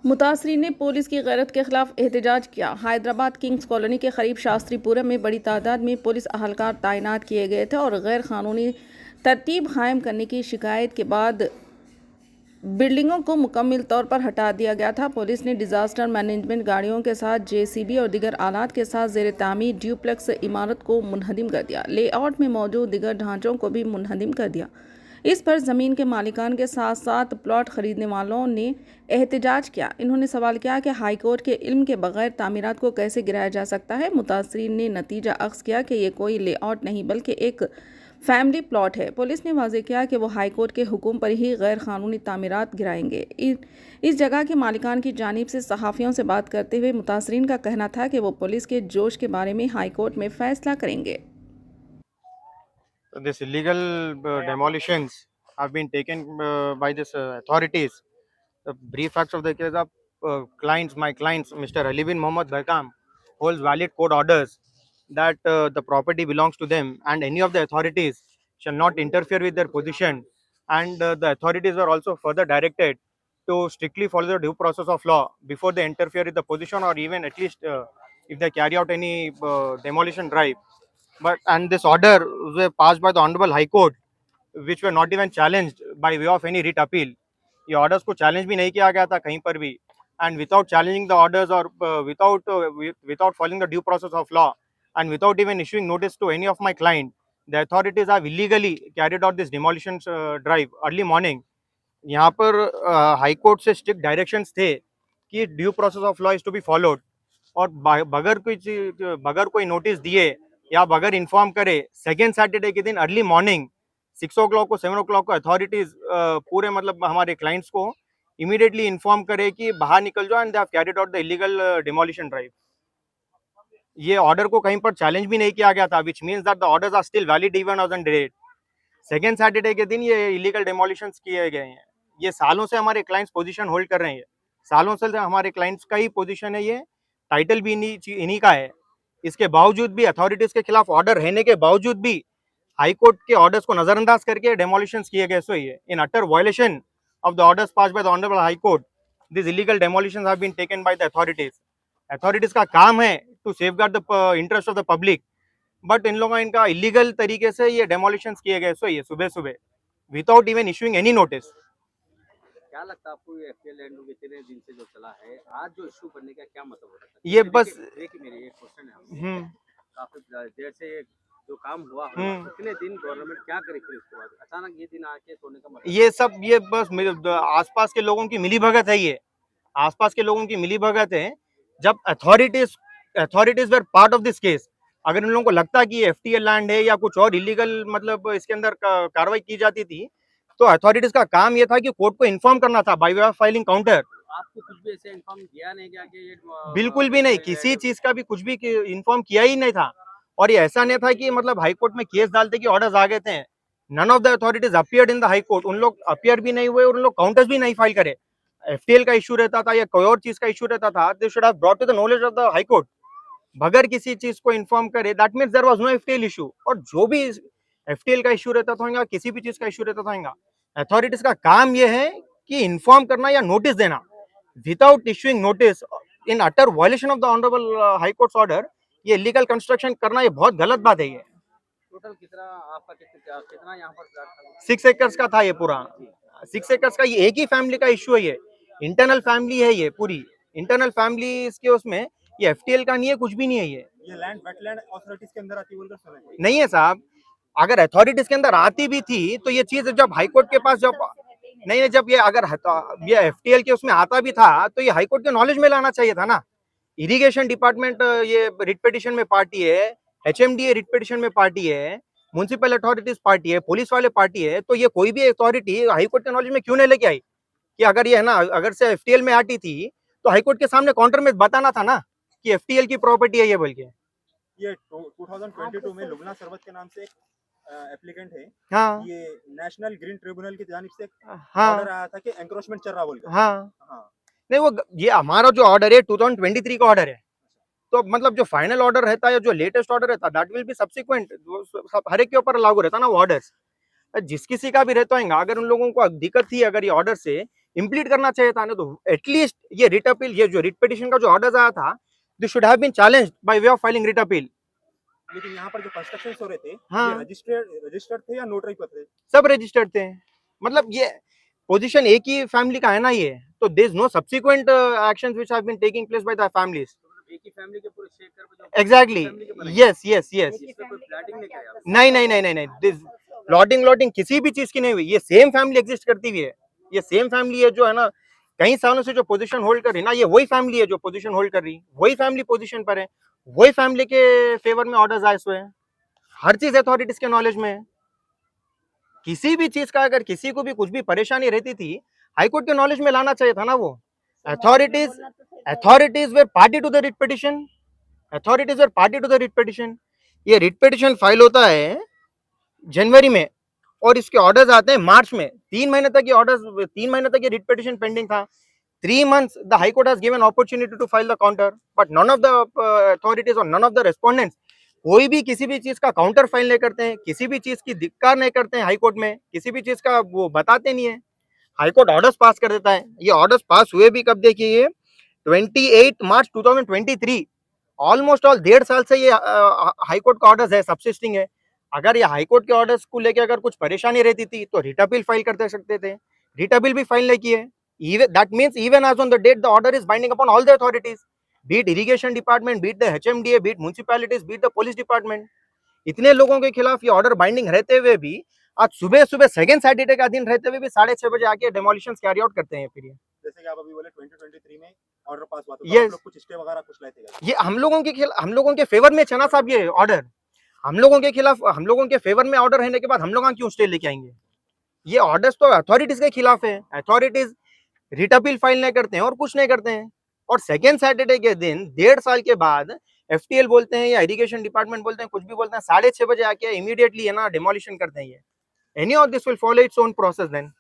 मुतासरीन ने पुलिस की गैरत के खिलाफ एहतजाज किया। हैदराबाद किंग्स कॉलोनी के करीब शास्त्रीपुरम में बड़ी तादाद में पुलिस अहलकार तैनात किए गए थे और गैर कानूनी तरतीब कायम करने की शिकायत के बाद बिल्डिंगों को मुकम्मल तौर पर हटा दिया गया था। पुलिस ने डिजास्टर मैनेजमेंट गाड़ियों के साथ जेसीबी और दीगर आलात के साथ जेर तामीर ड्यूप्लेक्स इमारत को मुनहदिम कर दिया। लेआउट में मौजूद दीगर ढांचों को भी मुनहदिम कर दिया। इस पर ज़मीन के मालिकान के साथ साथ प्लॉट खरीदने वालों ने एहतजाज किया। इन्होंने सवाल किया कि हाईकोर्ट के इल्म के बगैर तामीरात को कैसे गिराया जा सकता है। मुतासरीन ने नतीजा अख्ज़ किया कि ये कोई लेआउट नहीं बल्कि एक फैमिली प्लॉट है। पुलिस ने वाज़ेह किया कि वो हाईकोर्ट के हुक्म पर ही गैर कानूनी तामीरात गिराएंगे। इस जगह के मालिकान की जानिब से सहाफ़ियों से बात करते हुए मुतासरीन का कहना था कि वो पुलिस के जोश के बारे में हाईकोर्ट में फैसला करेंगे। This illegal demolitions have been taken by this authorities. The brief facts of the case of my clients, Mr. Ali bin Mohammed Baikam, holds valid court orders that the property belongs to them, and any of the authorities shall not interfere with their position. And the authorities were also further directed to strictly follow the due process of law before they interfere with the position, or even at least if they carry out any demolition drive. But and this order were passed by the Honorable High Court, which were not even challenged by way of any writ appeal. ये orders को challenge भी नहीं किया गया था कहीं पर भी, and without challenging the orders or without following the due process of law, and without even issuing notice to any of my client, the authorities have illegally carried out this demolition drive early morning. यहाँ पर high court से strict directions थे कि due process of law is to be followed, और बगैर कोई notice दिए या बगैर इन्फॉर्म करे सेकेंड सैटरडे के दिन अर्ली मॉर्निंग 6 o'clock को 7 o'clock को अथॉरिटीज पूरे मतलब हमारे क्लाइंट्स को इमीडिएटली इन्फॉर्म करे कि बाहर निकल जाओ, and they have carried out the illegal demolition drive. ये ऑर्डर को कहीं पर चैलेंज भी नहीं किया गया था, which means that the orders are still valid even on date. Second Saturday के दिन ये इलीगल डेमोलिशंस किए गए हैं। ये सालों से हमारे क्लाइंट्स पोजीशन होल्ड कर रहे हैं, सालों से हमारे क्लाइंट्स का ही पोजीशन है, ये टाइटल भी इन्हीं का है। इसके बावजूद भी अथॉरिटीज के खिलाफ ऑर्डर रहने के बावजूद भी हाई कोर्ट के ऑर्डर्स को नजरअंदाज करके डेमोलिशंस किए गए। सो ये in utter violation of the orders passed by the honourable high court, this illegal demolitions have been taken by the authorities. Authorities का काम है to safeguard the interest of the public, but इन लोगों इनका illegal तरीके से ये डेमोलिशंस किए गए। सो ये सुबह सुबह without even issuing any notice. क्या लगता है आपको ये एफटीएल लैंड इतने दिन से जो चला है, आज जो इशू करने का क्या मतलब हो रहा है? ये बस देखिए मेरी एक क्वेश्चन है, काफी देर से जो काम हुआ कितने दिन गवर्नमेंट क्या करी, फिर उसके बाद अचानक ये दिन आके सोने का मतलब ये सब ये बस आसपास के लोगों की मिलीभगत है। ये आसपास के लोगों की मिलीभगत है। जब authorities were part of this case, अगर इन लोगों को लगता है कि ये एफटीएल लैंड है या कुछ और इलीगल मतलब इसके अंदर कार्रवाई की जाती थी, तो अथॉरिटीज का काम ये था कि कोर्ट को इन्फॉर्म करना था bye way of filing counter. आपको कुछ भी ऐसे इन्फॉर्म किया नहीं गया कि ये बिल्कुल भी नहीं, किसी चीज का भी कुछ भी इन्फॉर्म किया ही नहीं था। और ये ऐसा नहीं था कि मतलब हाई कोर्ट में केस डालते कि ऑर्डर्स आ गए थे। None of the authorities appeared in the high court. उन लोग अपीयर भी नहीं हुए और उन लोग काउंटर्स भी नहीं फाइल करे। एफटीएल का इशू रहता था या कोई और चीज का इशू रहता था, they should have brought to the knowledge of the high court. बगैर किसी चीज को इन्फॉर्म करे, that means there was no FTL issue. और जो भी एफटीएल का इशू रहता था, किसी भी चीज का इशू रहता था, अथॉरिटीज का काम यह है कि इन्फॉर्म करना या नोटिस देना। Without issuing notice in utter violation of the honourable high courts order, ये इलीगल कंस्ट्रक्शन करना ये बहुत गलत बात है। ये टोटल कितना आपका कितना यहाँ पर प्लाट था? 6 एकर्स का था ये पूरा। 6 एकर्स का ये एक ही फैमिली का इशू है। ये इंटरनल फैमिली है, ये पूरी इंटरनल फैमिली इसके उसमें, ये एफटीएल का नहीं है, कुछ भी नहीं है। ये लैंड वेटलैंड अथॉरिटीज के अंदर आती बोलकर सुना है? नहीं है साहब। अगर अथॉरिटीज के अंदर आती भी थी तो ये चीज जब हाईकोर्ट के पास जब नहीं, जब ये अगर ये एफटीएल के उसमें आता भी था तो ये हाईकोर्ट के नॉलेज में लाना चाहिए था ना। इरिगेशन डिपार्टमेंट ये रिट पिटीशन में पार्टी है, एचएमडीए रिट पिटीशन में पार्टी है, म्युनिसिपल अथॉरिटीज पार्टी है, पुलिस वाले पार्टी है। तो ये कोई भी अथॉरिटी हाईकोर्ट के नॉलेज में क्यों नहीं लेके आई कि अगर ये है ना, अगर से एफटीएल में आती थी तो हाईकोर्ट के सामने काउंटर में बताना था ना कि एफटीएल की प्रॉपर्टी है ये। बोल के ये 2022 में लुबना सरबत के नाम से एप्लीकेंट है। हाँ, ये नेशनल ग्रीन ट्रिब्यूनल की जानिब से हाँ, ऑर्डर आया था कि एंक्रोचमेंट चल रहा बोल के। हाँ, हाँ, नहीं वो ये हमारा जो ऑर्डर है 2023 का ऑर्डर है। तो मतलब जो फाइनल ऑर्डर रहता है, जो लेटेस्ट ऑर्डर रहता है, दैट विल बी सब्सिक्वेंट, हर एक के ऊपर लागू रहता है ना वो ऑर्डर्स। जिस किसी का भी रहता है, अगर उन लोगों को दिक्कत थी अगर ये ऑर्डर से इम्प्लीट करना चाहिए था ना, तो एटलीस्ट ये रिट अपील, ये जो रिट पिटिशन का जो ऑर्डर आया था, this should have been challenged by way of filing writ appeal. लेकिन यहाँ पर जो कंस्ट्रक्शन हो रहे थे, हाँ। ये रजिस्टर्ड थे या नोटरी पर थे? सब रजिस्टर्ड थे। मतलब ये पोजीशन एक ही फैमिली का है ना ये, तो there is no subsequent actions which have been taking place by the families. एक ही फैमिली के पूरे शेयर कर एग्जैक्टली, यस यस यस। कोई प्लाटिंग नहीं किया नहीं नहीं नहीं नहीं नहीं, दिस प्लॉटिंग किसी भी चीज की नहीं हुई। ये सेम फैमिली एग्जिस्ट करती हुई है, ये सेम फैमिली है जो है ना कई सालों से जो पोजीशन होल्ड कर रही है ना, ये वही फैमिली है जो पोजीशन होल्ड कर रही, वही फैमिली पोजीशन पर है, वही फैमिली के फेवर में ऑर्डर्स आए हुए हैं, हर चीज अथॉरिटीज के नॉलेज में है। किसी भी चीज का अगर किसी को भी कुछ भी परेशानी रहती थी, हाईकोर्ट के नॉलेज में लाना चाहिए था ना। वो authorities were party to the writ petition, authorities were party to the writ petition. ये रिट पिटिशन फाइल होता है जनवरी में और इसके ऑर्डर्स आते हैं मार्च में। 3 महीने तक ये ऑर्डर्स, 3 महीने तक ये रिट पिटिशन पेंडिंग था। 3 months the high court has given opportunity to file the counter, but none of the authorities or none of the respondents, कोई भी किसी भी चीज का काउंटर फाइल नहीं करते हैं, किसी भी चीज की धिक्कार नहीं करते हैं हाई कोर्ट में, किसी भी चीज का वो बताते नहीं है। हाई कोर्ट ऑर्डर्स पास कर देता है। ये ऑर्डर्स पास हुए भी कब देखिए, 28 मार्च 2023, ऑलमोस्ट ऑल 1.5 साल से ये हाई कोर्ट का ऑर्डर्स है, सबसिस्टिंग है। अगर ये हाई कोर्ट के ऑर्डर्स को लेकर अगर कुछ परेशानी रहती थी तो रिट अपील फाइल करते सकते थे, रिट अपील भी फाइल नहीं किए। That means even as on the date the order is binding upon all the authorities, be it irrigation department, be it the HMDA, be it municipalities, be it the police department। इतने लोगों के खिलाफ ये order binding रहते हुए भी आज सुबह सुबह सेकंड सैटरडे का दिन रहते हुए भी 6:30 बजे आके डेमोलिशंस कैरी आउट करते हैं। फिर ये जैसे कि आप अभी बोले 2023 में ऑर्डर पास हुआ था, तो Yes. आप लोग कुछ स्टे वगैरह कुछ लाए थे क्या? ये हम लोगों के फेवर में चना साहब, ये ऑर्डर हम लोगों के खिलाफ, हम लोगों के फेवर में ऑर्डर रहने के बाद हम लोग क्यों स्टे लेके आएंगे? ये ऑर्डर्स तो अथॉरिटीज के खिलाफ है। अथॉरिटीज रिट अपील फाइल नहीं करते हैं और कुछ नहीं करते हैं, और सेकेंड सैटरडे के दिन 1.5 साल के बाद FTL बोलते हैं या इरिगेशन डिपार्टमेंट बोलते हैं, कुछ भी बोलते हैं, 6:30 बजे आके इमीडिएटली है ना डिमोलिशन करते हैं। ये any of this will follow its own process then.